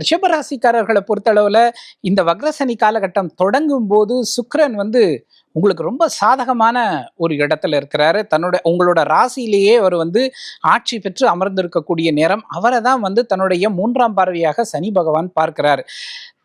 ரிஷபராசிக்காரர்களை பொறுத்தளவுல இந்த வக்ரசனி காலகட்டம் தொடங்கும் போது சுக்கிரன் வந்து உங்களுக்கு ரொம்ப சாதகமான ஒரு இடத்துல இருக்கிறாரு. உங்களோட ராசியிலேயே அவர் வந்து ஆட்சி பெற்று அமர்ந்திருக்கக்கூடிய நேரம். அவரை தான் வந்து தன்னுடைய 3ஆம் பார்வையாக சனி பகவான் பார்க்கிறார்.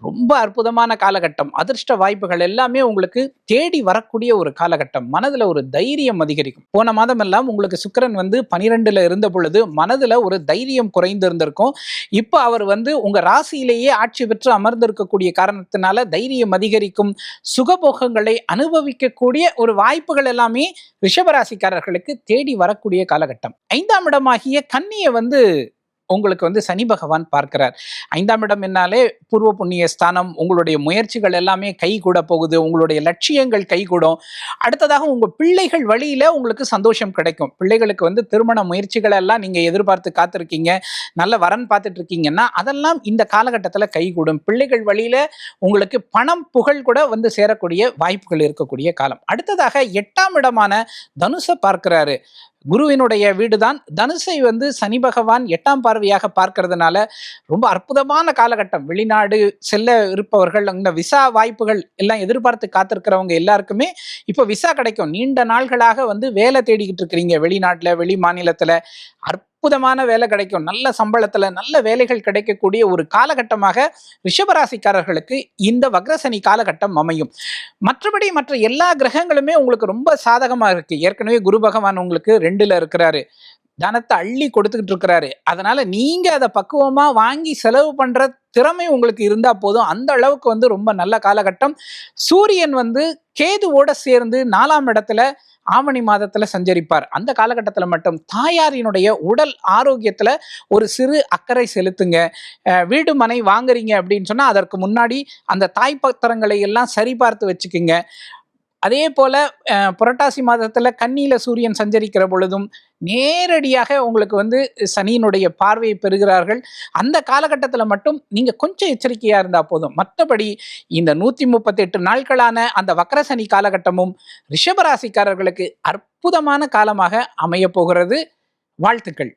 ரொம்ப அற்புதமான காலகட்டம். அதிர்ஷ்ட வாய்ப்புகள் எல்லாமே உங்களுக்கு தேடி வரக்கூடிய ஒரு காலகட்டம். மனதுல ஒரு தைரியம் அதிகரிக்கும். போன மாதம் எல்லாம் உங்களுக்கு சுக்கிரன் வந்து 12ல இருந்த பொழுது மனதுல ஒரு தைரியம் குறைந்து இருந்திருக்கும். இப்ப அவர் வந்து உங்க ராசியிலேயே ஆட்சி பெற்று அமர்ந்திருக்கக்கூடிய காரணத்தினால தைரியம் அதிகரிக்கும். சுகபோகங்களை அனுபவிக்கக்கூடிய ஒரு வாய்ப்புகள் எல்லாமே ரிஷபராசிக்காரர்களுக்கு தேடி வரக்கூடிய காலகட்டம். 5ஆம் இடமாகிய கன்னியை வந்து உங்களுக்கு வந்து சனி பகவான் பார்க்கிறார். 5ஆம் இடம் என்னாலே பூர்வ புண்ணிய ஸ்தானம். உங்களுடைய முயற்சிகள் எல்லாமே கை கூட போகுது. உங்களுடைய லட்சியங்கள் கைகூடும். அடுத்ததாக உங்க பிள்ளைகள் வழியில உங்களுக்கு சந்தோஷம் கிடைக்கும். பிள்ளைகளுக்கு வந்து திருமண முயற்சிகள் எல்லாம் நீங்க எதிர்பார்த்து காத்திருக்கீங்க, நல்ல வரன் பார்த்துட்டு இருக்கீங்கன்னா அதெல்லாம் இந்த காலகட்டத்துல கைகூடும். பிள்ளைகள் வழியில உங்களுக்கு பணம் புகழ் கூட வந்து சேரக்கூடிய வாய்ப்புகள் இருக்கக்கூடிய காலம். அடுத்ததாக 8ஆம் இடமான தனுசை பார்க்கிறாரு. குருவினுடைய வீடுதான் தனுசை வந்து சனி பகவான் 8ஆம் பார்வையாக பார்க்கறதுனால ரொம்ப அற்புதமான காலகட்டம். வெளிநாடு செல்ல இருப்பவர்கள், இந்த விசா வாய்ப்புகள் எல்லாம் எதிர்பார்த்து காத்திருக்கிறவங்க எல்லாருக்குமே இப்போ விசா கிடைக்கும். நீண்ட நாள்களாக வந்து வேலை தேடிக்கிட்டு இருக்கிறீங்க, வெளிநாட்டுல வெளி மாநிலத்துல அற்புதமான வேலை கிடைக்கும். நல்ல சம்பளத்துல நல்ல வேலைகள் கிடைக்கக்கூடிய ஒரு காலகட்டமாக ரிஷபராசிக்காரர்களுக்கு இந்த வக்ரசனி காலகட்டம் அமையும். மற்றபடி மற்ற எல்லா கிரகங்களுமே உங்களுக்கு ரொம்ப சாதகமா இருக்கு. ஏற்கனவே குரு பகவான் உங்களுக்கு 2ல இருக்கிறாரு. தனத்தை அள்ளி கொடுத்துக்கிட்டு இருக்கிறாரு. அதனால நீங்க அதை பக்குவமா வாங்கி செலவு பண்ற திறமை உங்களுக்கு இருந்தா போதும். அந்த அளவுக்கு வந்து ரொம்ப நல்ல காலகட்டம். சூரியன் வந்து கேதுவோட சேர்ந்து 4ஆம் இடத்துல ஆவணி மாதத்துல சஞ்சரிப்பார். அந்த காலகட்டத்துல மட்டும் தாயாரினுடைய உடல் ஆரோக்கியத்துல ஒரு சிறு அக்கறை செலுத்துங்க. வீடு மனை வாங்குறீங்க அப்படின்னு சொன்னா அதற்கு முன்னாடி அந்த தாய் பத்திரங்களை எல்லாம் சரிபார்த்து வச்சுக்குங்க. அதே போல புரட்டாசி மாதத்துல கன்னியில சூரியன் சஞ்சரிக்கிற பொழுதும் நேரடியாக உங்களுக்கு வந்து சனியினுடைய பார்வையை பெறுகிறார்கள். அந்த காலகட்டத்தில் மட்டும் நீங்க கொஞ்சம் எச்சரிக்கையா இருந்தா போதும். மற்றபடி இந்த 138 நாட்களான அந்த வக்ரசனி காலகட்டமும் ரிஷபராசிக்காரர்களுக்கு அற்புதமான காலமாக அமைய போகிறது. வாழ்த்துக்கள்.